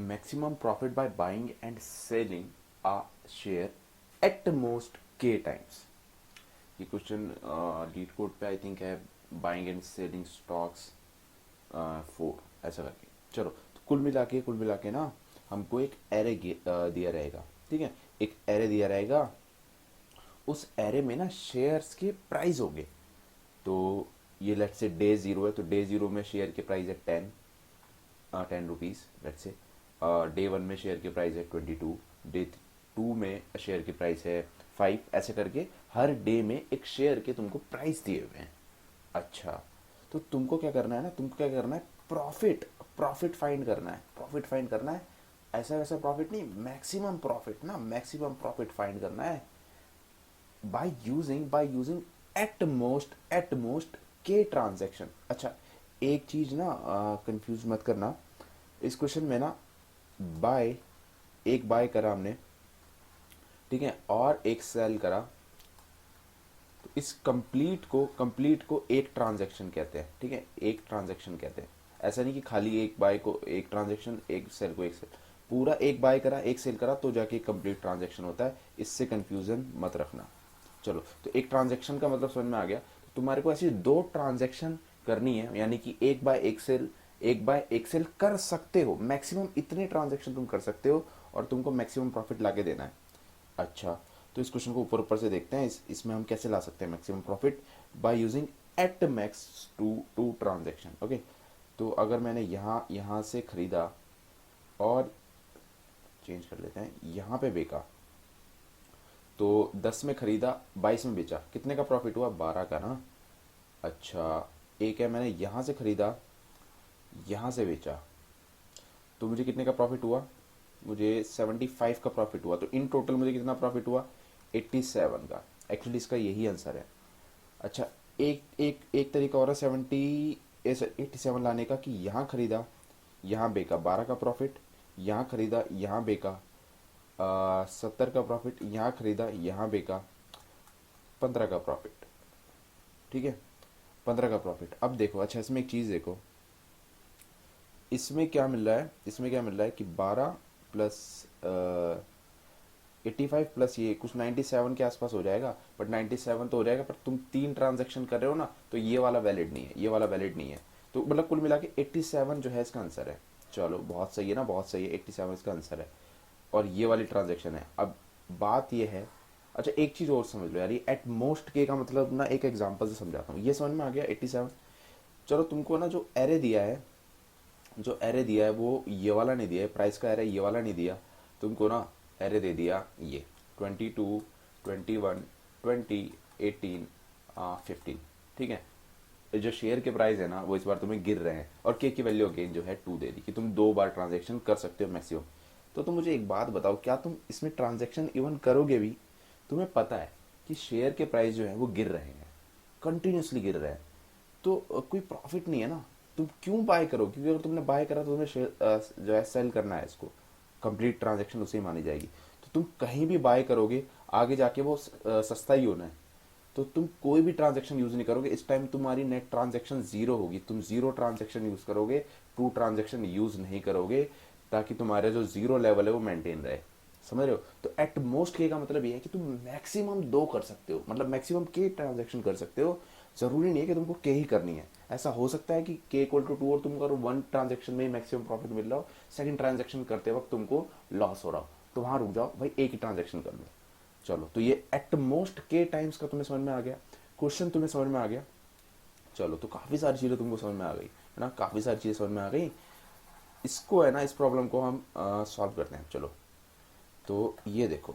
maximum profit by buying and selling a share at most k times. ये question leet code पे I think है, buying and selling stocks 4 ऐसा करके। चलो तो कुल मिला के ना हमको एक एरे दिया रहेगा, ठीक है, एक एरे दिया रहेगा। उस एरे में ना शेयर्स के प्राइस होंगे। तो ये लेट्स से डे ज़ीरो है, तो डे ज़ीरो में शेयर के प्राइस है 10 rupees let's say. Day one में शेयर के प्राइस है 22, डे टू में शेयर के प्राइस है 5, ऐसे करके हर डे में एक शेयर के तुमको प्राइस दिए हुए हैं। अच्छा, तो तुमको क्या करना है ना, तुमको क्या करना है, प्रॉफिट फाइंड करना है, प्रॉफिट फाइंड करना है। ऐसा वैसा प्रॉफिट नहीं, मैक्सिमम प्रॉफिट ना, मैक्सिमम प्रॉफिट फाइंड करना है बाय यूजिंग एट मोस्ट के ट्रांजैक्शन। अच्छा, एक चीज ना कंफ्यूज मत करना, इस क्वेश्चन में ना एक बाय करा हमने, ठीक है, और एक सेल करा, तो इस कंप्लीट को एक ट्रांजैक्शन कहते हैं, ठीक है, एक ट्रांजैक्शन कहते हैं। ऐसा नहीं कि खाली एक बाय को एक ट्रांजैक्शन, एक सेल को एक सेल, पूरा एक बाय करा एक सेल करा तो जाके कंप्लीट ट्रांजैक्शन होता है। इससे कंफ्यूजन मत रखना। चलो, तो एक ट्रांजैक्शन का मतलब समझ में आ गया। तो तुम्हारे को ऐसी 2 ट्रांजैक्शन करनी है, यानी कि एक बाय एक सेल कर सकते हो, मैक्सिमम इतने ट्रांजैक्शन तुम कर सकते हो और तुमको मैक्सिमम प्रॉफिट लाके देना है। अच्छा, तो इस क्वेश्चन को ऊपर ऊपर से देखते हैं, इसमें हम कैसे ला सकते हैं maximum profit by using at max two transaction. Okay, तो अगर मैंने यहाँ से खरीदा और चेंज कर लेते हैं, यहाँ पे बेचा, तो 10 में खरीदा 22 में बेचा, कितने का प्रॉफिट हुआ, 12 का ना। अच्छा, एक है मैंने यहाँ से खरीदा यहाँ से बेचा, तो मुझे कितने का प्रॉफिट हुआ, मुझे 75 का प्रॉफिट हुआ। तो इन टोटल मुझे कितना प्रॉफिट हुआ, 87 का। एक्चुअली इसका यही आंसर है। अच्छा, एक तरीका और है 87 लाने का, कि यहाँ खरीदा यहाँ बेचा 12 का प्रॉफिट, यहाँ खरीदा यहाँ बेचा 70 का प्रॉफिट, यहाँ खरीदा यहाँ बेचा 15 का प्रॉफिट, ठीक है, 15 का प्रॉफिट। अब देखो, अच्छा इसमें एक चीज़ देखो, इसमें क्या मिल रहा है कि 12 प्लस 85 प्लस ये कुछ 97 के आसपास हो जाएगा, बट 97 तो हो जाएगा, पर तुम 3 ट्रांजैक्शन कर रहे हो ना, तो ये वाला वैलिड नहीं है, ये वाला वैलिड नहीं है। तो मतलब कुल मिला के 87 जो है इसका आंसर है। चलो, बहुत सही है ना, बहुत सही है, 87 इसका आंसर है और ये वाली ट्रांजैक्शन है। अब बात ये है, अच्छा एक चीज़ और समझ लो यार, ये एट मोस्ट के का मतलब ना एक एग्जांपल से समझाता हूँ, ये समझ में आ गया 87। चलो, तुमको ना जो एरे दिया है वो ये वाला नहीं दिया है, प्राइस का एरे ये वाला नहीं दिया, तुमको ना एरे दे दिया ये 22, 21, 20, 18, 15, ठीक है। जो शेयर के प्राइस है ना वो इस बार तुम्हें गिर रहे हैं, और के की वैल्यू अगेन जो है 2 दे दी कि तुम 2 बार ट्रांजेक्शन कर सकते हो मैक्सिमम। तो तुम मुझे एक बात बताओ, क्या तुम इसमें ट्रांजेक्शन इवन करोगे भी? तुम्हें पता है कि शेयर के प्राइस जो है वो गिर रहे हैं, कंटिन्यूसली गिर रहे हैं, तो कोई प्रॉफिट नहीं है ना, तुम क्यों बाय करो? क्योंकि अगर तुमने बाय करा तो तुम्हें जो है सेल करना है इसको, कंप्लीट ट्रांजैक्शन उसे ही मानी जाएगी। तो तुम कहीं भी बाय करोगे आगे जाके वो सस्ता ही होना है, तो तुम कोई भी ट्रांजैक्शन यूज नहीं करोगे। इस टाइम तुम्हारी नेट ट्रांजैक्शन 0 होगी, तुम 0 ट्रांजैक्शन यूज करोगे, 2 ट्रांजैक्शन यूज नहीं करोगे, ताकि तुम्हारा जो 0 लेवल है वो मेंटेन रहे। समझ रहे हो? तो एट मोस्ट के का मतलब ये है कि तुम मैक्सिमम 2 कर सकते हो, मतलब मैक्सिमम के ट्रांजैक्शन कर सकते हो। जरूरी नहीं है कि तुमको के ही करनी है, ऐसा हो सकता है कि के इक्वल टू 2 और तुम करो 1 ट्रांजैक्शन में ही मैक्सिमम प्रॉफिट मिल रहा हो, सेकंड ट्रांजैक्शन करते वक्त तुमको लॉस हो रहा हो, तो वहां रुक जाओ भाई, एक ही ट्रांजैक्शन कर लो। चलो, तो ये एट मोस्ट के टाइम्स का तुम्हें समझ में आ गया, क्वेश्चन तुम्हें समझ में आ गया। चलो, तो काफी सारी चीजें तुमको समझ में आ गई है ना, काफी सारी चीजें समझ में आ गई। इसको है ना, इस प्रॉब्लम को हम सॉल्व करते हैं। चलो, तो ये देखो,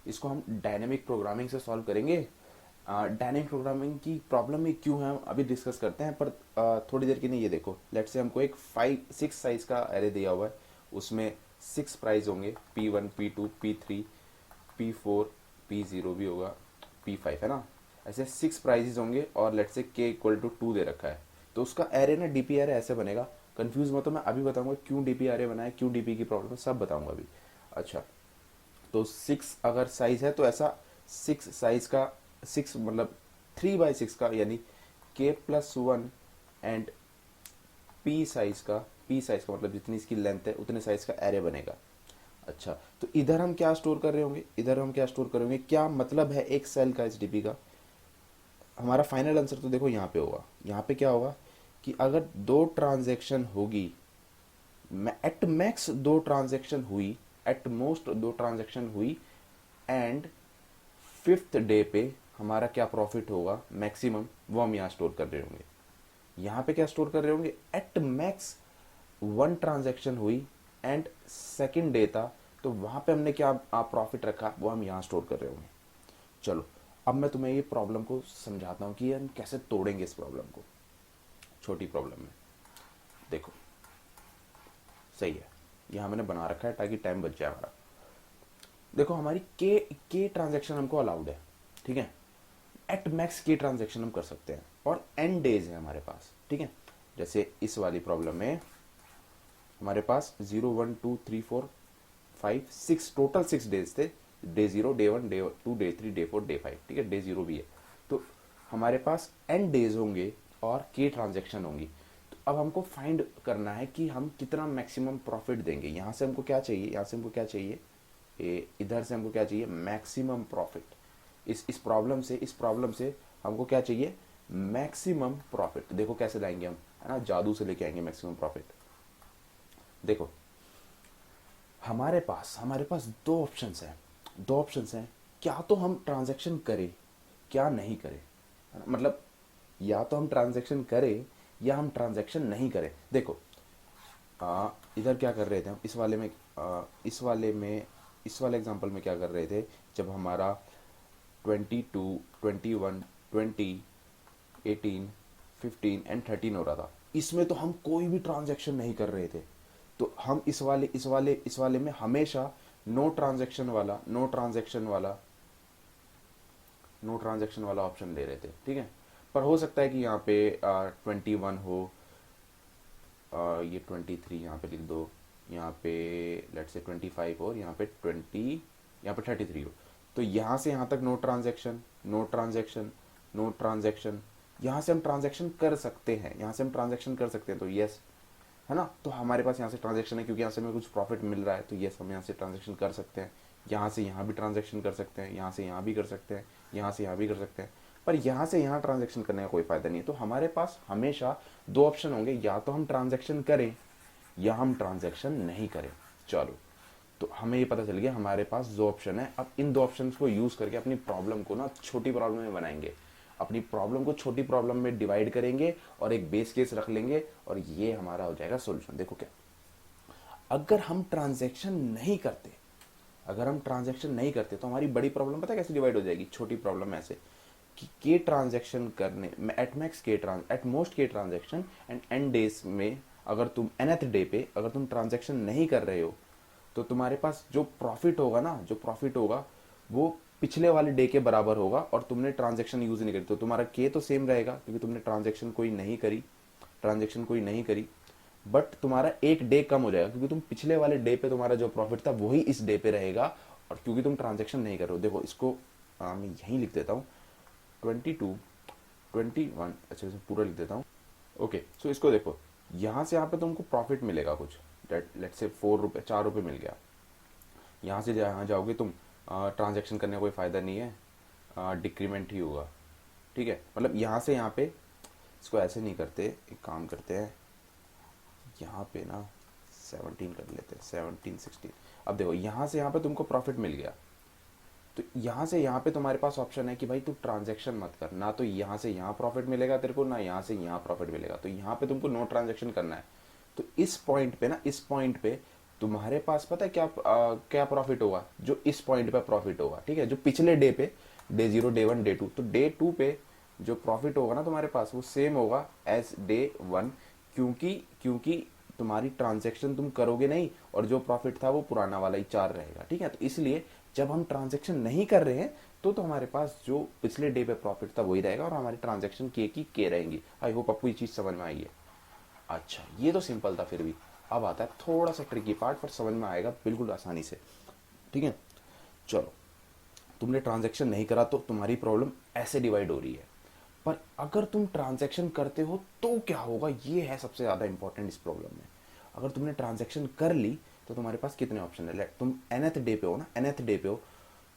इसको हम डायनेमिक प्रोग्रामिंग से सॉल्व करेंगे। डायनेमिक प्रोग्रामिंग की प्रॉब्लम में क्यों है हम अभी डिस्कस करते हैं, पर थोड़ी देर के लिए ये देखो, लेट्स से हमको एक 6 साइज का एरे दिया हुआ है, उसमें 6 प्राइस होंगे, P1, P2, P3, P4, P0 भी होगा, P5, है ना, ऐसे 6 प्राइजेस होंगे, और लेट्स से के इक्वल टू 2 दे रखा है। तो उसका एरे ना डीपी एरे ऐसे बनेगा। कंफ्यूज मत हो, मैं अभी बताऊंगा क्यों डीपी एरे बना है, क्यों डीपी की प्रॉब्लम है, सब बताऊंगा अभी। अच्छा, तो 6 अगर साइज है तो ऐसा 6 साइज का, 6 मतलब 3/6 का, यानी K+1 एंड P साइज का पी साइज का मतलब जितनी इसकी लेंथ है उतने साइज का एरे बनेगा। अच्छा, तो इधर हम क्या स्टोर कर रहे होंगे, इधर हम क्या स्टोर करेंगे, क्या मतलब है एक सेल का एचडीपी का। हमारा फाइनल आंसर तो देखो यहाँ पे होगा, यहाँ पे क्या होगा कि अगर दो ट्रांजैक्शन होगी, एट मैक्स दो ट्रांजैक्शन हुई, एट मोस्ट दो ट्रांजैक्शन हुई, एंड फिफ्थ डे पे हमारा क्या प्रॉफिट होगा मैक्सिमम, वो हम यहाँ स्टोर कर रहे होंगे। यहाँ पे क्या स्टोर कर रहे होंगे, एट मैक्स वन ट्रांजैक्शन हुई एंड सेकंड डे था, तो वहां पे हमने क्या प्रॉफिट रखा वो हम यहाँ स्टोर कर रहे होंगे। चलो अब मैं तुम्हें ये प्रॉब्लम को समझाता हूँ कि हम कैसे तोड़ेंगे इस प्रॉब्लम को। छोटी प्रॉब्लम में देखो, सही है, यहाँ मैंने बना रखा है ताकि टाइम बच जाए हमारा। देखो हमारी के ट्रांजैक्शन हमको अलाउड है, ठीक है, एट मैक्स के ट्रांजैक्शन हम कर सकते हैं और एन डेज है हमारे पास, ठीक है। जैसे इस वाली प्रॉब्लम में हमारे पास 0 1 2 3 4 5 6 टोटल 6 डेज थे, day 0 day 1 day 2 day 3 day 4 day 5, ठीक है, डे 0 भी है। तो हमारे पास एन डेज होंगे और के ट्रांजैक्शन होंगी। तो अब हमको फाइंड करना है कि हम कितना मैक्सिमम प्रॉफिट देंगे। यहाँ से हमको क्या चाहिए, यहाँ से हमको क्या चाहिए, इधर से हमको क्या चाहिए, मैक्सिमम प्रॉफिट। इस प्रॉब्लम से हमको क्या चाहिए, मैक्सिमम प्रॉफिट। देखो कैसे लाएंगे हम, है ना, जादू से लेके आएंगे मैक्सिमम प्रॉफिट। देखो हमारे पास दो ऑप्शंस हैं, क्या तो हम ट्रांजैक्शन करें क्या नहीं करें, है ना? मतलब या तो हम ट्रांजैक्शन करें या हम ट्रांजैक्शन नहीं करें। देखो इधर क्या कर रहे थे हम, इस वाले एग्जांपल में क्या कर रहे थे, जब हमारा 22 21 20 18 15 एंड 13 हो रहा था, इसमें तो हम कोई भी ट्रांजैक्शन नहीं कर रहे थे। तो हम इस वाले में हमेशा नो ट्रांजैक्शन वाला ऑप्शन ले रहे थे, ठीक है। पर हो सकता है कि यहाँ पे 21 हो, ये 23 यहाँ पे लिख दो, यहाँ पे लेट्स से 25 हो और यहाँ पे 33 हो। तो यहाँ से यहाँ तक no transaction no transaction no transaction, यहाँ से हम ट्रांजैक्शन कर सकते हैं, तो यस, है ना। तो हमारे पास यहाँ से ट्रांजैक्शन है क्योंकि यहाँ से हमें कुछ प्रॉफिट मिल रहा है, तो यस हम यहाँ से ट्रांजैक्शन कर सकते हैं। यहाँ से यहाँ भी ट्रांजैक्शन कर सकते हैं, यहाँ से यहाँ भी कर सकते हैं, यहाँ से यहाँ भी कर सकते हैं। पर यहाँ से यहाँ ट्रांजैक्शन करने का कोई फायदा नहीं है। तो हमारे पास हमेशा दो ऑप्शन होंगे, या तो हम ट्रांजैक्शन करें या हम ट्रांजैक्शन नहीं करें। चलो, तो हमें ये पता चल गया हमारे पास दो ऑप्शन है। अब इन दो ऑप्शन को यूज करके अपनी प्रॉब्लम को ना छोटी प्रॉब्लम में बनाएंगे, अपनी प्रॉब्लम को छोटी प्रॉब्लम में डिवाइड करेंगे और एक बेस केस रख लेंगे और ये हमारा हो जाएगा सॉल्यूशन। देखो क्या, अगर हम ट्रांजैक्शन नहीं करते तो हमारी बड़ी प्रॉब्लम पता है कैसे डिवाइड हो जाएगी, छोटी प्रॉब्लम ऐसे कि के ट्रांजैक्शन करने में एट मोस्ट के ट्रांजैक्शन एंड एन डेज में, अगर तुम nth डे पे अगर तुम ट्रांजैक्शन नहीं कर रहे हो तो तुम्हारे पास जो प्रॉफिट होगा वो पिछले वाले डे के बराबर होगा और तुमने ट्रांजैक्शन यूज नहीं करी, तो तुम्हारा के तो सेम रहेगा क्योंकि तुमने ट्रांजैक्शन कोई नहीं करी, बट तुम्हारा एक डे कम हो जाएगा क्योंकि तुम पिछले वाले डे पे तुम्हारा जो प्रॉफिट था वही इस डे पे रहेगा, और क्योंकि तुम ट्रांजैक्शन नहीं कर रहे हो। देखो इसको मैं यहीं लिख देता हूँ, 22 21, अच्छा इसे पूरा लिख देता हूँ। ओके, सो इसको देखो, यहाँ से यहाँ पे तुमको प्रॉफिट मिलेगा कुछ, लेट्स से 4 रुपये मिल गया। यहाँ से यहाँ जाओगे तुम, ट्रांजैक्शन करने का कोई फ़ायदा नहीं है, डिक्रीमेंट ही होगा, ठीक है। मतलब यहाँ से यहाँ पे इसको ऐसे नहीं करते, एक काम करते हैं, यहाँ पे ना 17 कर लेते हैं, 17 16। अब देखो यहाँ से यहाँ पे तुमको प्रॉफिट मिल गया, तो यहाँ से यहाँ पे तुम्हारे पास ऑप्शन है कि भाई तू ट्रांजैक्शन मत कर, ना तो यहाँ से यहाँ प्रॉफिट मिलेगा तेरे को, ना यहाँ से यहाँ प्रॉफिट मिलेगा, तो यहाँ पे तुमको नो ट्रांजैक्शन करना है। तो इस पॉइंट पे तुम्हारे पास पता है क्या प्रॉफिट होगा, जो इस पॉइंट पे प्रॉफिट होगा, ठीक है, जो पिछले डे पे, डे 0 डे 1 डे 2, तो डे 2 पे जो प्रॉफिट होगा ना तुम्हारे पास वो सेम होगा एज डे 1, क्योंकि तुम्हारी ट्रांजैक्शन तुम करोगे नहीं और जो प्रॉफिट था वो पुराना वाला ही 4 रहेगा, ठीक है। तो इसलिए जब हम ट्रांजैक्शन नहीं कर रहे हैं तो हमारे पास जो पिछले डे पे प्रॉफिट था वही रहेगा और हमारी ट्रांजैक्शन के रहेंगी। आई होप आपको ये चीज समझ में आई है। अच्छा, ये तो सिंपल था, फिर भी अब आता है थोड़ा सा ट्रिकी पार्ट, पर समझ में आएगा बिल्कुल आसानी से, ठीक है। चलो, तुमने ट्रांजैक्शन नहीं करा तो तुम्हारी प्रॉब्लम ऐसे डिवाइड हो रही है, पर अगर तुम ट्रांजैक्शन करते हो तो क्या होगा, ये है सबसे ज्यादा इंपॉर्टेंट इस प्रॉब्लम में। अगर तुमने ट्रांजैक्शन कर ली तो तुम्हारे पास कितने ऑप्शन है, तुम nth डे पे हो ना, nth डे पे हो,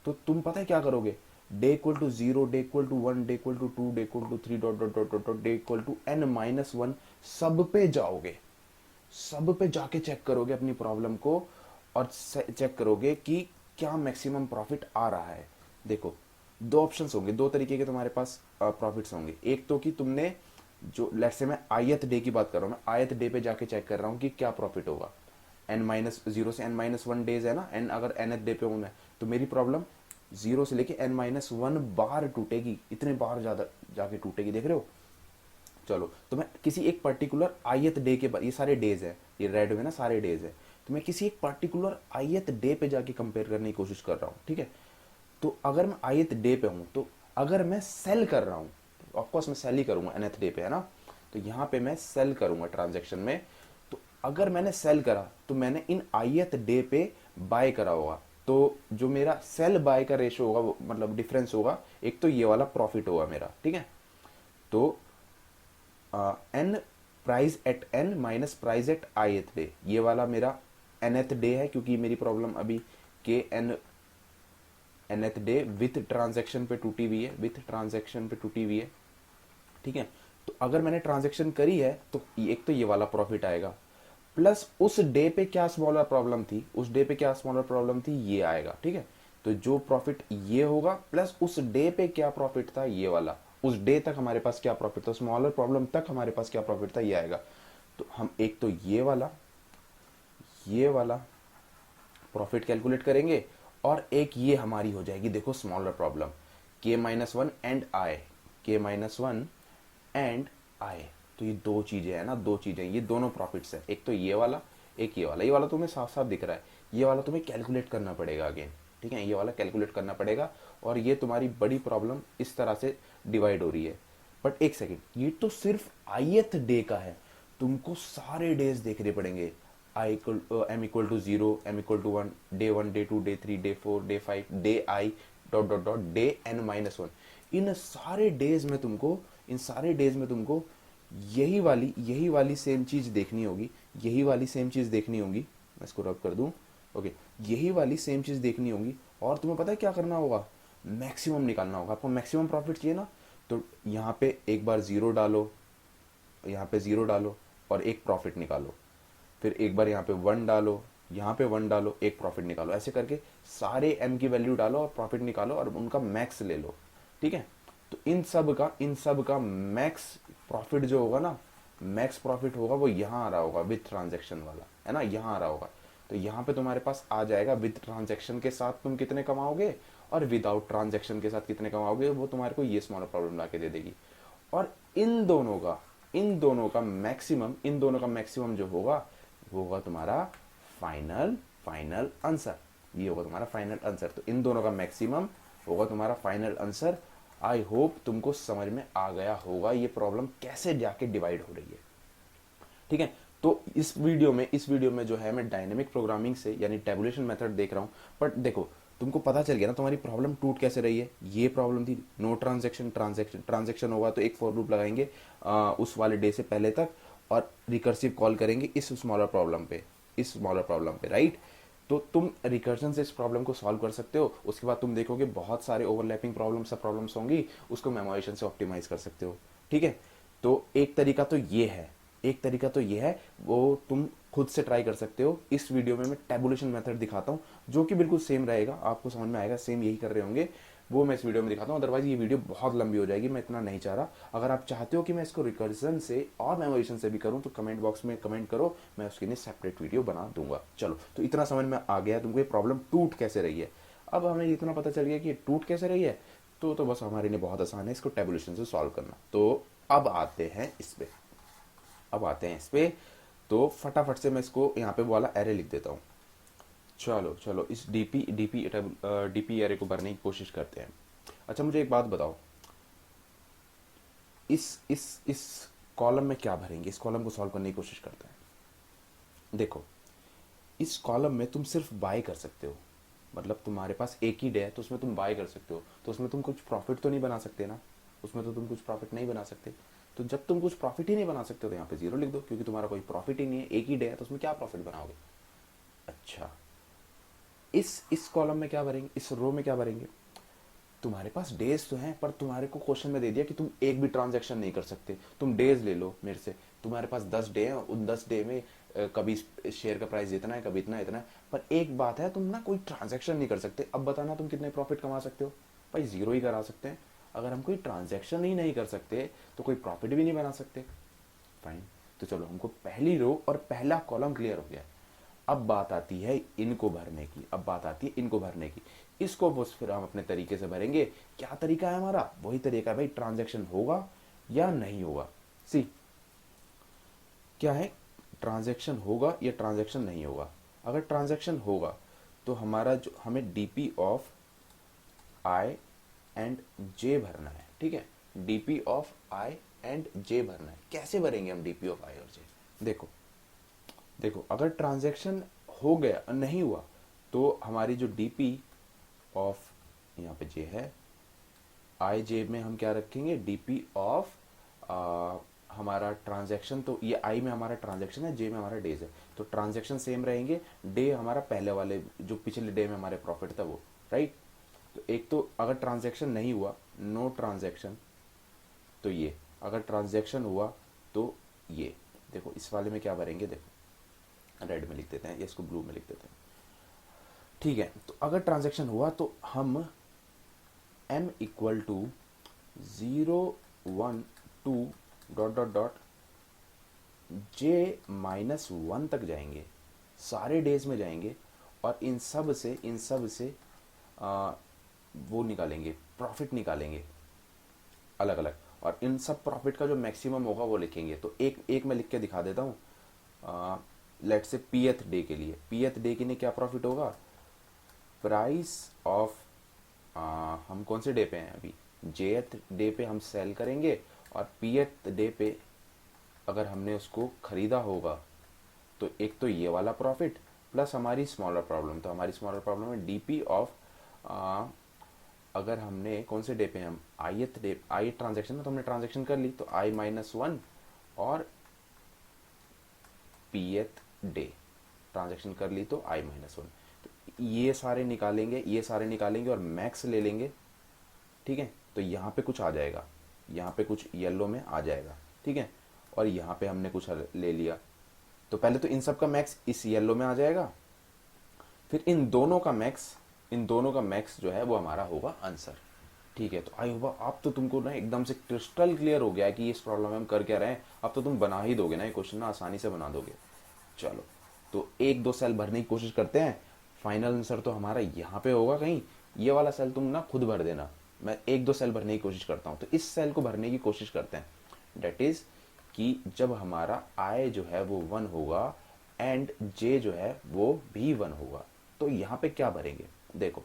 तो तुम पता है क्या करोगे, day equal to 0, day equal to 1, day equal to 2, day equal to 3 dot dot dot dot day equal to n-1 सब पे जाओगे, सब पे जाके चेक करोगे अपनी प्रॉब्लम को और चेक करोगे कि क्या मैक्सिमम प्रॉफिट आ रहा है। देखो दो ऑप्शंस होंगे, दो तरीके के तुम्हारे पास प्रॉफिट्स होंगे। एक तो कि तुमने जो लेट्स से मैं आयत डे की बात कर रहा हूँ, मैं आयत डे पे जाके चेक कर रहा हूँ कि क्या प्रॉफिट होगा। n-0 से n-1 डेज है ना, n अगर nth डे पे हूँ मैं, तो मेरी प्रॉब्लम 0 से लेके n-1 बार टूटेगी, इतने बार ज्यादा जाके टूटेगी, देख रहे हो। चलो तो मैं किसी एक पर्टिकुलर आयत डे के बाद, ये सारे डेज है, ये रेड में ना सारे डेज है, तो मैं किसी एक पर्टिकुलर आयत डे पे जाके कंपेयर करने की कोशिश कर रहा हूँ, ठीक है। तो अगर मैं आयत डे पे हूँ, तो अगर मैं सेल कर रहा हूँ, ऑफकोर्स मैं सेल ही करूंगा nth डे पे, है ना, तो यहाँ पे मैं सेल करूंगा ट्रांजेक्शन में। तो अगर मैंने सेल करा तो मैंने इन आयत डे पे बाय करा होगा, तो जो मेरा सेल बाय का रेशो होगा, मतलब डिफरेंस होगा, एक तो ये वाला प्रॉफिट होगा मेरा, ठीक है। तो n price at n minus price at ith day, ये वाला मेरा nth डे है, क्योंकि मेरी प्रॉब्लम अभी के n nth day with transaction पे टूटी हुई है, विथ ट्रांजैक्शन पे टूटी हुई है, ठीक है। तो अगर मैंने ट्रांजैक्शन करी है तो एक तो ये वाला प्रॉफिट आएगा, प्लस उस डे पे क्या स्मॉलर प्रॉब्लम थी, उस डे पे क्या स्मॉलर प्रॉब्लम थी, ये आएगा, ठीक है। तो जो प्रॉफिट ये होगा प्लस उस डे पे क्या प्रॉफिट था, ये वाला, उस डे तक हमारे पास क्या प्रॉफिट था, स्मॉलर प्रॉब्लम तक हमारे पास क्या प्रॉफिट था, ये आएगा। तो हम एक तो ये वाला प्रॉफिट कैलकुलेट करेंगे, और एक ये हमारी हो जाएगी, देखो smaller problem, k-1 and I, k-1 and I. तो ये दो चीजें है ना, दो चीजें, ये दोनों प्रॉफिट्स है, एक तो ये वाला, एक ये वाला। ये वाला तुम्हें साफ साफ दिख रहा है, ये वाला तुम्हें कैलकुलेट करना पड़ेगा अगेन, ठीक है, ये वाला कैलकुलेट करना पड़ेगा। और ये तुम्हारी बड़ी प्रॉब्लम इस तरह से डिवाइड हो रही है। बट एक सेकेंड, ये तो सिर्फ आईएथ डे का है, तुमको सारे डेज देखने पड़ेंगे। M equal to 0, m equal to 1, day 1, day 2, day 3, day 4, day 5, day I dot dot dot day n-1। इन सारे डेज में तुमको, इन सारे डेज में तुमको यही वाली सेम चीज देखनी होगी, यही वाली सेम चीज देखनी होगी। मैं इसको रब कर दूं, ओके, यही वाली सेम चीज देखनी होगी। और तुम्हें पता है क्या करना होगा, मैक्सिमम निकालना होगा। आपको मैक्सिमम प्रॉफिट चाहिए ना, तो यहाँ पे एक बार जीरो डालो, यहाँ पे जीरो डालो और एक प्रॉफिट निकालो, फिर एक बार यहाँ पे 1 डालो, यहाँ पे 1 डालो, एक प्रॉफिट निकालो, ऐसे करके सारे m की वैल्यू डालो और प्रॉफिट निकालो और उनका मैक्स ले लो, ठीक है। तो इन सब का मैक्स प्रॉफिट जो होगा ना, मैक्स प्रॉफिट होगा वो यहाँ आ रहा होगा, विथ ट्रांजेक्शन वाला, है ना, यहाँ आ रहा होगा। तो यहाँ पे तुम्हारे पास आ जाएगा विथ ट्रांजेक्शन के साथ तुम कितने कमाओगे, और विदाउट ट्रांजेक्शन के साथ कितने कमाओगे, वो तुम्हारे को ये स्मॉलर प्रॉब्लम ला के दे देगी। और इन दोनों का मैक्सिमम जो होगा वो होगा तुम्हारा फाइनल आंसर, ये होगा तुम्हारा फाइनल आंसर। तो इन दोनों का मैक्सिमम होगा तुम्हारा फाइनल आंसर। आई होप तुमको समझ में आ गया होगा ये प्रॉब्लम कैसे जाके डिवाइड हो रही है, ठीक है। तो इस वीडियो में जो है मैं डायनेमिक प्रोग्रामिंग से यानी टेबुलेशन मेथड देख रहा हूँ। बट देखो तुमको पता चल गया ना तुम्हारी प्रॉब्लम टूट कैसे रही है। ये प्रॉब्लम थी नो ट्रांजेक्शन होगा तो एक फॉर लूप लगाएंगे उस वाले डे से पहले तक, और रिकर्सिव कॉल करेंगे इस स्मॉलर प्रॉब्लम पे, राइट। तो तुम रिकर्जन से इस प्रॉब्लम को सॉल्व कर सकते हो। उसके बाद तुम देखोगे बहुत सारे ओवरलैपिंग सब प्रॉब्लम्स होंगी, उसको मेमोराइजेशन से ऑप्टिमाइज कर सकते हो, ठीक है। तो एक तरीका तो ये है, वो तुम खुद से ट्राई कर सकते हो। इस वीडियो में मैं टेबुलेशन मेथड दिखाता हूँ जो कि बिल्कुल सेम रहेगा, आपको समझ में आएगा, सेम यही कर रहे होंगे, वो मैं इस वीडियो में दिखाता हूँ। अदरवाइज ये वीडियो बहुत लंबी हो जाएगी, मैं इतना नहीं चाह रहा। अगर आप चाहते हो कि मैं इसको रिकर्जन से और मेमोराइजेशन से भी करूँ तो कमेंट बॉक्स में कमेंट करो, मैं उसके लिए सेपरेट वीडियो बना दूंगा। चलो, तो इतना समझ में आ गया तुमको ये प्रॉब्लम टूट कैसे रही है। अब हमें इतना पता चल गया कि ये टूट कैसे रही है, तो बस हमारे लिए बहुत आसान है इसको टेबुलेशन से सॉल्व करना। तो अब आते हैं इस पे। तो फटाफट से मैं इसको यहाँ पे वाला एरे लिख देता हूँ। चलो इस डीपी एरे को भरने की कोशिश करते हैं। अच्छा मुझे एक बात बताओ, इस कॉलम में क्या भरेंगे, इस कॉलम को सॉल्व करने की कोशिश करते हैं। देखो इस कॉलम में तुम सिर्फ बाय कर सकते हो, मतलब तुम्हारे पास एक ही डे है तो उसमें तुम बाय कर सकते हो, तो उसमें तुम कुछ प्रॉफिट तो नहीं बना सकते ना, उसमें तो तुम कुछ प्रॉफिट नहीं बना सकते। तो जब तुम कुछ प्रॉफिट ही नहीं बना सकते तो यहाँ पे जीरो लिख दो, क्योंकि तुम्हारा कोई प्रॉफिट ही नहीं है, एक ही डे है, तो उसमें क्या प्रॉफिट बनाओगे। अच्छा, इस कॉलम में क्या भरेंगे, इस रो में क्या भरेंगे। तुम्हारे पास डेज तो हैं, पर तुम्हारे को क्वेश्चन में दे दिया कि तुम एक भी ट्रांजैक्शन नहीं कर सकते। तुम डेज ले लो मेरे से, तुम्हारे पास 10 डे हैं, उन 10 डे में कभी शेयर का प्राइस इतना है, कभी इतना इतना है, पर एक बात है, तुम ना कोई ट्रांजैक्शन नहीं कर सकते। अब बताना तुम कितने प्रॉफिट कमा सकते हो। भाई जीरो ही करा सकते हैं। अगर हम कोई ट्रांजैक्शन ही नहीं कर सकते तो कोई प्रॉफिट भी नहीं बना सकते। फाइन, तो चलो हमको पहली रो और पहला कॉलम क्लियर हो गया। अब बात आती है इनको भरने की, अब बात आती है इनको भरने की। इसको बस फिर हम अपने तरीके से भरेंगे। क्या तरीका है हमारा, वही तरीका है भाई, ट्रांजैक्शन होगा या नहीं होगा। सी क्या है, ट्रांजैक्शन होगा या ट्रांजैक्शन नहीं होगा। अगर ट्रांजैक्शन होगा तो हमारा जो हमें डीपी ऑफ आई एंड जे भरना है, ठीक है। डीपी ऑफ आई एंड जे भरना है। कैसे भरेंगे हम डीपी ऑफ आई और जे। देखो देखो, अगर ट्रांजैक्शन हो गया और नहीं हुआ तो हमारी जो डीपी ऑफ यहाँ पे जे है, आई जे में हम क्या रखेंगे, डीपी ऑफ हमारा ट्रांजैक्शन, तो ये आई में हमारा ट्रांजैक्शन है, जे में हमारा डेज है, तो ट्रांजैक्शन सेम रहेंगे। डे हमारा पहले वाले जो पिछले डे में हमारे प्रॉफिट था वो, राइट। तो एक तो अगर ट्रांजैक्शन नहीं हुआ, नो ट्रांजैक्शन, तो ये, अगर ट्रांजैक्शन हुआ तो ये। देखो इस वाले में क्या भरेंगे, देखो रेड में लिख देते हैं या इसको ब्लू में लिख देते हैं, ठीक है। तो अगर ट्रांजैक्शन हुआ तो हम m equal to 0 1 2 dot dot dot J -1 तक जाएंगे, सारे डेज में जाएंगे, और इन सब से वो निकालेंगे, प्रॉफिट निकालेंगे अलग अलग, और इन सब प्रॉफिट का जो मैक्सिमम होगा वो लिखेंगे। तो एक एक मैं लिख के दिखा देता हूँ। लेट से पीएथ डे के लिए, पीएथ डे के लिए क्या प्रॉफिट होगा, प्राइस ऑफ, हम कौन से डे पे हैं अभी, जेथ डे पे हम सेल करेंगे, और पीएथ डे पे अगर हमने उसको खरीदा होगा तो एक तो ये वाला प्रॉफिट प्लस हमारी स्मॉलर प्रॉब्लम। तो हमारी स्मॉलर प्रॉब्लम है डीपी ऑफ, अगर हमने कौन से डे पे, हम आईएथ डे, आई ट्रांजैक्शन में तो हमने ट्रांजैक्शन कर ली, तो आई -1 और पीएथ डे ट्रांजैक्शन कर ली तो आई -1। तो ये सारे निकालेंगे, ये सारे निकालेंगे और मैक्स ले लेंगे, ठीक है। तो यहाँ पे कुछ आ जाएगा, यहाँ पे कुछ येलो में आ जाएगा, ठीक है। और यहाँ पे हमने कुछ ले लिया, तो पहले तो इन सब का मैक्स इस येलो में आ जाएगा, फिर इन दोनों का मैक्स जो है वो हमारा होगा आंसर, ठीक है। तो आई होगा अब तो तुमको ना एकदम से क्रिस्टल क्लियर हो गया है कि इस प्रॉब्लम में हम कर क्या रहे हैं। अब तो तुम बना ही दोगे ना, ये क्वेश्चन ना आसानी से बना दोगे। चलो तो एक दो सेल भरने की कोशिश करते हैं। फाइनल आंसर तो हमारा यहाँ पे होगा कहीं, ये वाला सेल तुम ना खुद भर देना, मैं एक दो सेल भरने की कोशिश करता हूँ। तो इस सेल को भरने की कोशिश करते हैं, डेट इज कि जब हमारा आई जो है वो 1 होगा एंड जे जो है वो भी 1 होगा, तो यहाँ पे क्या भरेंगे। देखो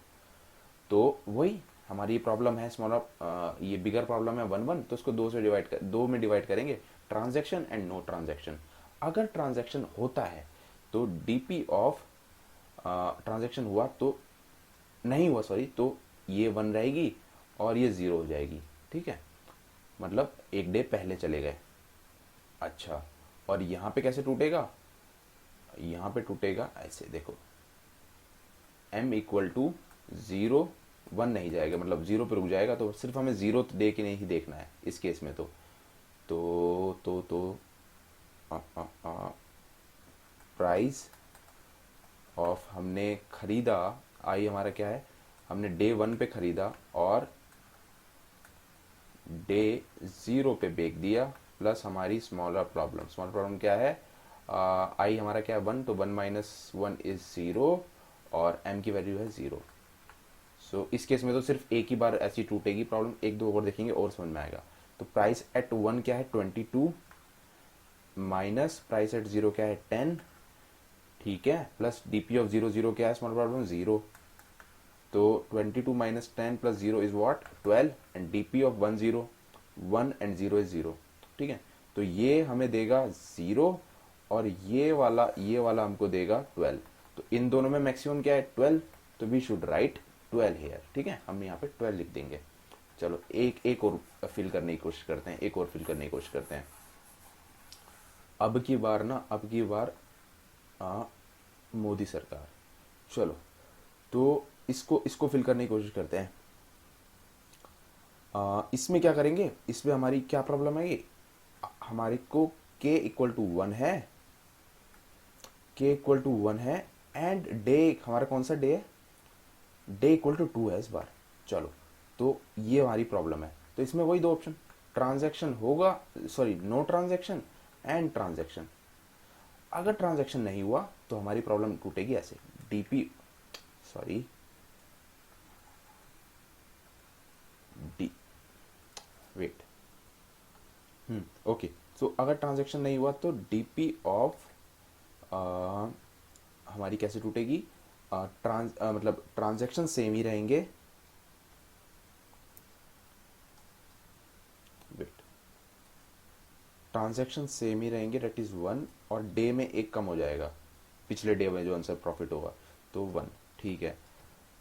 तो वही हमारी प्रॉब्लम है स्मॉलर, ये बिगर प्रॉब्लम है 1 1, तो इसको दो में डिवाइड करेंगे, ट्रांजैक्शन एंड नो ट्रांजैक्शन। अगर ट्रांजैक्शन होता है तो डीपी ऑफ, ट्रांजैक्शन हुआ तो, नहीं हुआ सॉरी, तो ये 1 रहेगी और ये 0 हो जाएगी, ठीक है, मतलब एक डे पहले चले गए। अच्छा, और यहाँ पे कैसे टूटेगा, यहाँ पे टूटेगा ऐसे, देखो m इक्वल टू 0 1 नहीं जाएगा, मतलब 0 पे रुक जाएगा, तो सिर्फ हमें 0 डे के नहीं देखना है इस केस में। तो प्राइस ऑफ, हमने खरीदा, आई हमारा क्या है, हमने डे 1 पे खरीदा और डे 0 पे बेच दिया, प्लस हमारी स्मॉलर प्रॉब्लम क्या है, आई हमारा क्या है 1, तो 1 - 1 इज 0 और m की वैल्यू है 0। सो इस केस में तो सिर्फ एक ही बार ऐसी टूटेगी प्रॉब्लम, एक दो और देखेंगे और समझ में आएगा। तो प्राइस एट 1 क्या है 22 माइनस प्राइस एट 0 क्या है 10, ठीक है, प्लस डीपी ऑफ 0 0 क्या है स्मॉल प्रॉब्लम 0, तो 22 minus 10 plus 0 is what 12, and DP of 1 0 1 and 0 is 0, ठीक है। तो ये हमें देगा 0 और ये वाला हमको देगा 12। तो इन दोनों में मैक्सिमम क्या है 12, तो वी शुड राइट 12 हेयर, ठीक है, हम यहाँ पे 12 लिख देंगे। चलो एक और फिल करने की कोशिश करते हैं, एक और फिल करने की कोशिश करते हैं। अब की बार ना, अब की बार मोदी सरकार। चलो तो इसको इसको फिल करने की कोशिश करते हैं। इसमें क्या करेंगे, इसमें हमारी क्या प्रॉब्लम है, ये हमारे को k इक्वल टू 1 है, k इक्वल टू 1 है, एंड डे हमारा कौन सा डे है, डे इक्वल टू 2 है इस बार। चलो तो ये हमारी प्रॉब्लम है। तो इसमें वही दो ऑप्शन, ट्रांजैक्शन होगा, sorry no transaction and transaction. अगर ट्रांजैक्शन नहीं हुआ तो हमारी प्रॉब्लम टूटेगी ऐसे, DP sorry D wait okay. So अगर ट्रांजैक्शन नहीं हुआ तो डीपी ऑफ हमारी कैसे टूटेगी, मतलब ट्रांजैक्शन सेम ही रहेंगे, वेट ट्रांजैक्शन सेम ही रहेंगे, डेट इज 1, और डे में एक कम हो जाएगा, पिछले डे में जो आंसर प्रॉफिट होगा तो 1, ठीक है।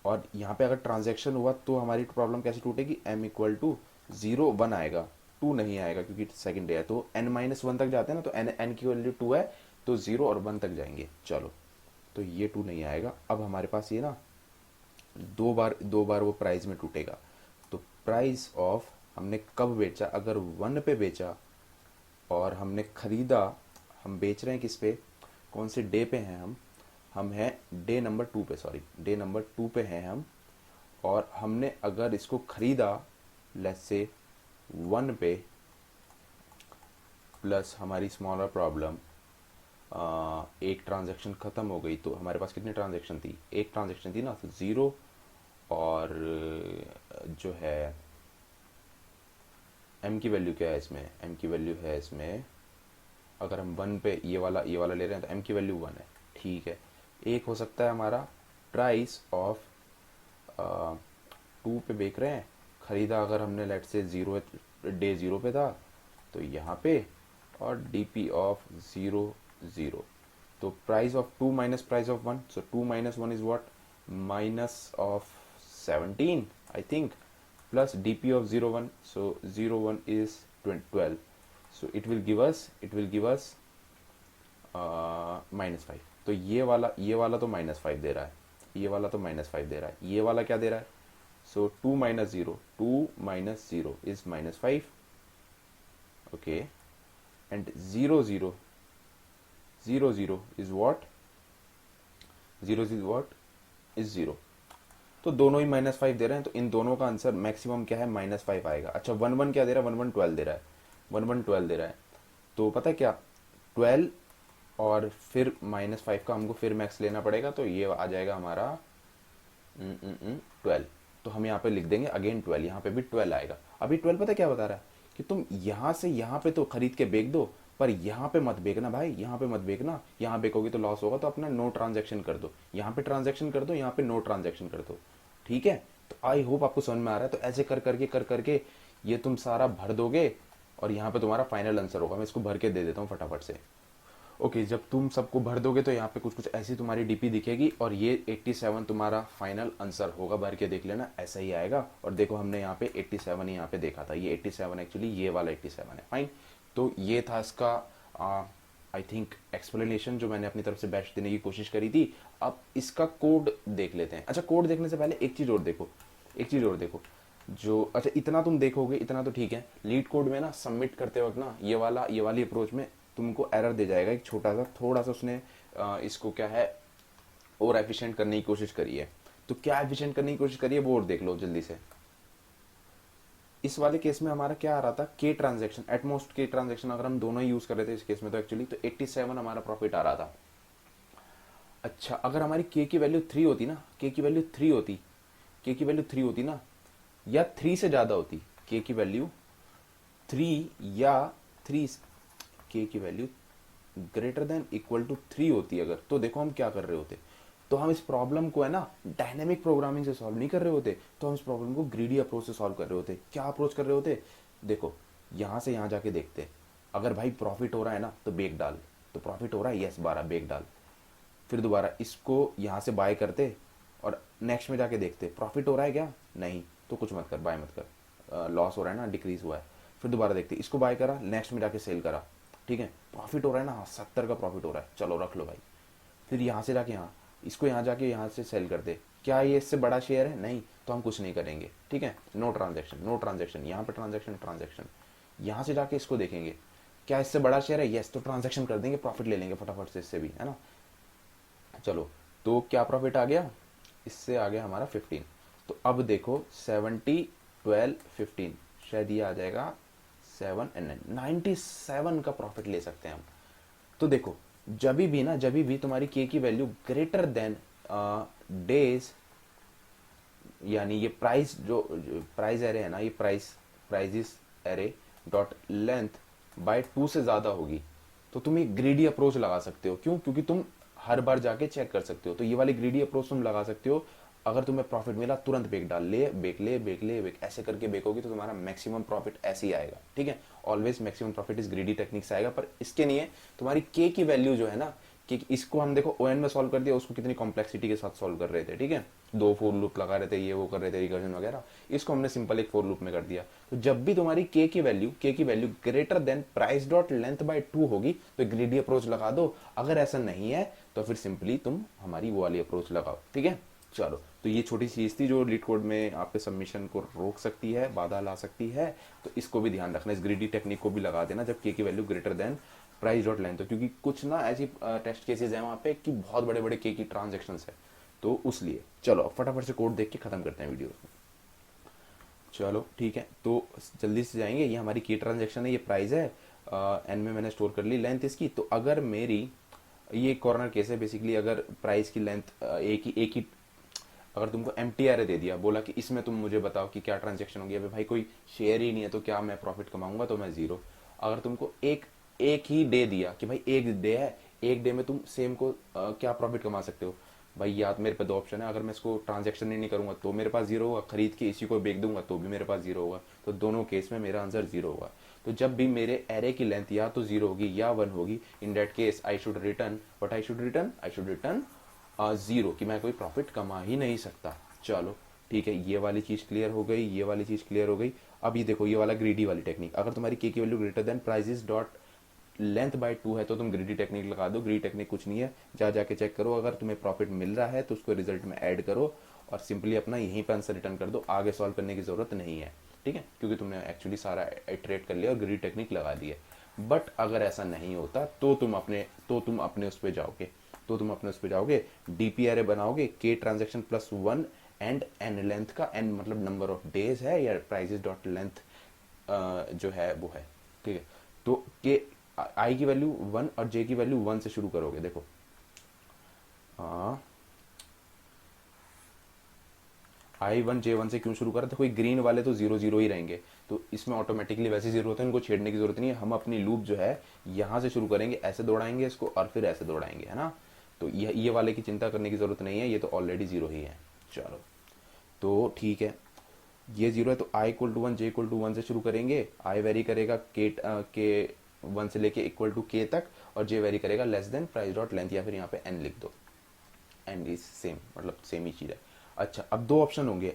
और यहाँ पे अगर ट्रांजैक्शन हुआ तो हमारी प्रॉब्लम कैसे टूटेगी, m इक्वल टू 0 1 आएगा, 2 नहीं आएगा क्योंकि सेकंड डे है, तो n-1 तक जाते हैं ना, तो n की वैल्यू 2 है तो 0 और 1 तक जाएंगे। चलो तो ये 2 नहीं आएगा। अब हमारे पास ये ना दो बार वो प्राइस में टूटेगा। तो प्राइस ऑफ हमने कब बेचा, अगर 1 पे बेचा और हमने खरीदा, हम बेच रहे हैं किस पे, कौन से डे पे हैं हम हैं डे नंबर 2 पे, सॉरी डे नंबर 2 पे हैं हम, और हमने अगर इसको खरीदा लेट्स से 1 पे, प्लस हमारी स्मॉलर प्रॉब्लम, एक ट्रांजैक्शन खत्म हो गई, तो हमारे पास कितनी ट्रांजैक्शन थी, एक ट्रांजैक्शन थी ना, तो 0 और जो है m की वैल्यू क्या है इसमें, m की वैल्यू है इसमें, अगर हम 1 पे ये वाला ले रहे हैं तो m की वैल्यू 1 है, ठीक है। एक हो सकता है हमारा प्राइस ऑफ 2 पे बेच रहे हैं, खरीदा अगर हमने लेट से 0 डे 0 पे था तो यहाँ पे, और डीपी ऑफ 0 0, तो price of 2 minus price of 1, so 2 minus 1 is what, minus of 17 I think, plus dp of 0 1, so 0 1 is 12, so it will give us -5। तो ये वाला तो -5 दे रहा है, ये वाला तो -5 दे रहा है, ये वाला क्या दे रहा है, so 2 minus 0, 2 minus 0 is -5, okay, and 0 0 0 0 is what, 0 is what is 0, तो दोनों ही -5 दे रहे हैं, तो इन दोनों का आंसर मैक्सिमम क्या है, -5 आएगा। अच्छा 1 1 क्या दे रहा है, 1 1 12 दे रहा है, 1 1 12 दे रहा है, तो पता है क्या, 12 और फिर -5 का हमको फिर मैक्स लेना पड़ेगा, तो ये आ जाएगा हमारा 12, तो हम यहाँ पे लिख देंगे अगेन 12, यहाँ पे भी 12 आएगा। अभी 12 पता है क्या बता रहा है कि तुम यहाँ से यहाँ पे तो खरीद के बेच दो, पर यहाँ पे मत बेचना भाई, यहाँ पे मत बेचना, यहाँ बेचोगे तो लॉस होगा, तो अपना नो ट्रांजैक्शन कर दो, यहाँ पे ट्रांजैक्शन कर दो, यहाँ पे नो ट्रांजैक्शन कर दो, ठीक है। तो आई होप आपको समझ में आ रहा है। तो ऐसे कर करके ये तुम सारा भर दोगे और यहाँ पे तुम्हारा फाइनल आंसर होगा। मैं इसको भर के दे देता हूँ फटाफट से। ओके, जब तुम सबको भर दोगे तो यहाँ पे कुछ ऐसी तुम्हारी डीपी दिखेगी और ये 87 तुम्हारा फाइनल आंसर होगा। भर के देख लेना, ऐसा ही आएगा। और देखो हमने यहाँ पे 87 ही यहाँ पे देखा था, ये 87 एक्चुअली ये वाला 87 है। फाइन, तो ये था इसका आई थिंक एक्सप्लेनेशन जो मैंने अपनी तरफ से बेस्ट देने की कोशिश करी थी। अब इसका कोड देख लेते हैं। अच्छा, कोड देखने से पहले एक चीज़ और देखो, जो अच्छा इतना तुम देखोगे इतना तो ठीक है। लीड कोड में ना सबमिट करते वक्त ना ये वाली अप्रोच में तुमको एरर दे जाएगा एक छोटा सा, थोड़ा सा उसने इसको क्या है और एफिशिएंट करने की कोशिश करी है। तो क्या एफिशिएंट करने की कोशिश करी है वो और देख लो जल्दी से। इस वाले केस में हमारा क्या आ रहा था, के ट्रांजैक्शन, एटमोस्ट के ट्रांजैक्शन अगर हम दोनों ही यूज कर रहे थे इस केस में तो एक्चुअली तो 87 हमारा प्रॉफिट आ रहा था। अच्छा, अगर हमारी के की वैल्यू 3 होती ना, के की वैल्यू 3 होती ना, या 3 से ज्यादा होती, के की वैल्यू 3 या 3, के की value greater than equal to 3 होती अगर, तो देखो हम क्या कर रहे होते। तो हम इस प्रॉब्लम को है ना डायनेमिक प्रोग्रामिंग से सॉल्व नहीं कर रहे होते, तो हम इस प्रॉब्लम को ग्रीडी अप्रोच से सॉल्व कर रहे होते। क्या अप्रोच कर रहे होते, देखो यहां से यहां जाके देखते, अगर भाई प्रॉफिट हो रहा है ना तो बेक डाल, तो प्रॉफिट हो रहा है, यस 12 बेक डाल। फिर दोबारा इसको यहां से बाय करते और नेक्स्ट में जाके देखते प्रॉफिट हो रहा है क्या, नहीं, तो कुछ मत कर, बाय मत कर, लॉस हो रहा है ना, डिक्रीज हुआ है, फिर दोबारा देखते इसको बाय करा, नेक्स्ट में जाके सेल करा, ठीक है, प्रॉफिट हो रहा है ना, 70 का प्रॉफिट हो रहा है, चलो रख लो भाई, फिर यहाँ से जाके यहाँ इसको यहाँ जाके यहाँ से सेल कर दे, क्या ये इससे बड़ा शेयर है, नहीं, तो हम कुछ नहीं करेंगे, ठीक है, नो ट्रांजेक्शन, नो ट्रांजेक्शन, यहाँ पे ट्रांजेक्शन ट्रांजेक्शन, यहाँ से जाके इसको देखेंगे क्या इससे बड़ा शेयर है, यस, तो ट्रांजेक्शन कर देंगे, प्रॉफिट ले लेंगे फटाफट से इससे भी, है ना। चलो, तो क्या प्रॉफिट आ गया, इससे आ गया हमारा 15। तो अब देखो 70, 12, 15, शायद ये आ जाएगा 7 एंड 9, 97 का प्रॉफिट ले सकते हैं हम। तो देखो जब भी ना, जब भी तुम्हारी के की वैल्यू ग्रेटर देन डेज, यानी ये प्राइस जो प्राइस एरे है ना, ये prices array dot length by 2 से ज्यादा होगी, तो तुम एक ग्रीडी अप्रोच लगा सकते हो। क्यों? क्योंकि तुम हर बार जाके चेक कर सकते हो। तो ये वाली ग्रीडी अप्रोच तुम लगा सकते हो। अगर तुम्हें प्रॉफिट मिला तुरंत बेक डाल, बेक ऐसे करके बेकोगी तो तुम्हारा मैक्सिमम प्रॉफिट ऐसे ही आएगा, ठीक है। ऑलवेज मैक्सिमम प्रॉफिट इस ग्रीडी टेक्निक से आएगा, पर इसके लिए तुम्हारी के की वैल्यू जो है ना, कि इसको हम देखो ओएन में सॉल्व कर दिया, उसको कितनी कॉम्प्लेक्सिटी के साथ सॉल्व कर रहे थे, ठीक है, 2 फोर लूप लगा रहे थे, ये वो कर रहे थे, रिकर्जन वगैरह, इसको हमने सिंपल एक फोर लूप में कर दिया। तो जब भी तुम्हारी के की value greater then price dot length by 2 होगी तो ग्रीडी अप्रोच लगा दो। अगर ऐसा नहीं है तो फिर सिंपली तुम हमारी वो वाली अप्रोच लगाओ, ठीक है। चलो, तो ये छोटी चीज थी जो लीड कोड में आपके सबमिशन को रोक सकती है, बाधा ला सकती है। तो इसको भी ध्यान रखना, इस ग्रीडी टेक्निक को भी लगा देना जब के की value greater then price dot length हो, क्योंकि कुछ ना ऐसी टेस्ट केसेस है वहाँ पे कि बहुत बड़े बड़े के की ट्रांजेक्शन है, तो उसलिए। चलो फटाफट से कोड देख के खत्म करते हैं वीडियो। चलो ठीक है, तो जल्दी से जाएंगे। ये हमारी की ट्रांजेक्शन है, ये प्राइस है, एन में मैंने स्टोर कर ली लेंथ इसकी। तो अगर मेरी ये कॉर्नर केस है बेसिकली, अगर प्राइस की लेंथ एक ही अगर तुमको एम्प्टी एरे दे दिया, बोला कि इसमें तुम मुझे बताओ कि क्या ट्रांजेक्शन होगी, अबे भाई कोई शेयर ही नहीं है तो क्या मैं प्रॉफिट कमाऊंगा, तो मैं जीरो। अगर तुमको एक ही डे दिया कि भाई एक डे है, एक डे में तुम सेम को क्या प्रॉफिट कमा सकते हो, भाई या तो मेरे पे 2 ऑप्शन है, अगर मैं इसको ट्रांजेक्शन ही नहीं करूंगा तो मेरे पास जीरो होगा, खरीद के इसी को बेच दूंगा तो भी मेरे पास जीरो होगा। तो दोनों केस में मेरा आंसर जीरो होगा। तो जब भी मेरे एरे की लेंथ या तो जीरो होगी या 1 होगी, in that case I should return what I should return zero, कि मैं कोई प्रॉफिट कमा ही नहीं सकता। चलो ठीक है, ये वाली चीज क्लियर हो गई, ये वाली चीज क्लियर हो गई। अब ये देखो, ये वाला ग्रीडी वाली टेक्निक, अगर तुम्हारी के की value greater then prices dot length by 2 है तो तुम ग्रीडी टेक्निक लगा दो। ग्रीडी टेक्निक कुछ नहीं है, जाके चेक करो, अगर तुम्हें प्रॉफिट मिल रहा है तो उसको रिजल्ट में ऐड करो और सिंपली अपना यहीं पर आंसर रिटर्न कर दो। आगे सॉल्व करने की जरूरत नहीं है, ठीक है, क्योंकि तुमने एक्चुअली सारा इटरेट कर लिया और ग्रीडी टेक्निक लगा दी है। बट अगर ऐसा नहीं होता तो तुम अपने उस पर जाओगे, डीपी एरे बनाओगे, k transaction plus 1 and n length का, एन मतलब नंबर ऑफ डेज है या प्राइसेस डॉट लेंथ जो है वो है, ठीक है। तो के आई की वैल्यू 1 और जे की वैल्यू 1 से शुरू करोगे। देखो I1 J1 से क्यों शुरू करा, देखो ये ग्रीन वाले तो 0 0 ही रहेंगे, तो इसमें ऑटोमेटिकली वैसे 0 होते हैं, इनको छेड़ने की जरूरत नहीं है। हम अपनी लूप जो है यहां से शुरू करेंगे, ऐसे दौड़ाएंगे इसको और फिर ऐसे दौड़ाएंगे, है ना। तो ये वाले की चिंता करने की जरूरत नहीं है, ये तो ऑलरेडी 0 ही है। चलो तो ठीक है, ये 0 है तो I equal to 1 J equal to 1 से शुरू करेंगे। I वेरी करेगा के 1 से लेके इक्वल टू के तक, और J वेरी करेगा less than price dot length, या फिर यहाँ पे n लिख दो। एंड इज सेम, मतलब सेम ही चीज है। अच्छा, अब 2 ऑप्शन होंगे,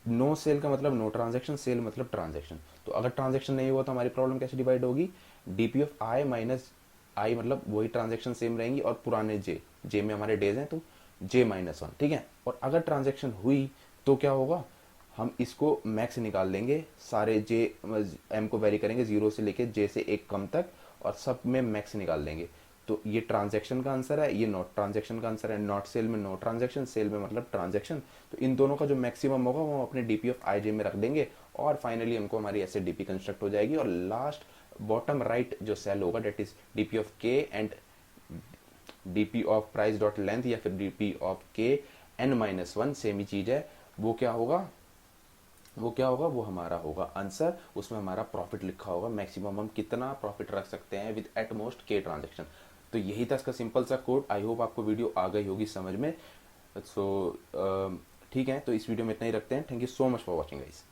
नो सेल का मतलब नो ट्रांजेक्शन, सेल मतलब ट्रांजेक्शन। तो अगर ट्रांजेक्शन नहीं हुआ तो हमारी प्रॉब्लम कैसे डिवाइड होगी, डीपी ऑफ आई माइनस आई, मतलब वही ट्रांजेक्शन सेम रहेंगी और पुराने जे में हमारे डेज हैं तो जे माइनस 1, ठीक है। और अगर ट्रांजेक्शन हुई तो क्या होगा, हम इसको मैक्स निकाल लेंगे, सारे जे एम को वेरी करेंगे 0 से लेके जे से 1 कम तक, और सब में मैक्स निकाल लेंगे। तो ये ट्रांजैक्शन का आंसर है, ये नॉट ट्रांजैक्शन का आंसर है। नॉट सेल में नो ट्रांजैक्शन, सेल में मतलब ट्रांजैक्शन। तो इन दोनों का जो मैक्सिमम होगा वो हम अपने डीपी ऑफ आई जे में रख देंगे, और फाइनली हमको हमारी ऐसे डीपी कंस्ट्रक्ट हो जाएगी। और लास्ट बॉटम राइट जो सेल होगा डेट इज डीपी ऑफ के and DP of price dot length, या फिर डीपी ऑफ के एन माइनस 1, सेम ही चीज है। वो क्या होगा, वो हमारा होगा आंसर। उसमें हमारा प्रॉफिट लिखा होगा, मैक्सिमम हम कितना प्रॉफिट रख सकते हैं विद एट मोस्ट के ट्रांजेक्शन। तो यही था इसका सिंपल सा कोड। आई होप आपको वीडियो आ गई होगी समझ में। सो ठीक है, तो इस वीडियो में इतना ही रखते हैं। Thank you so much for watching guys.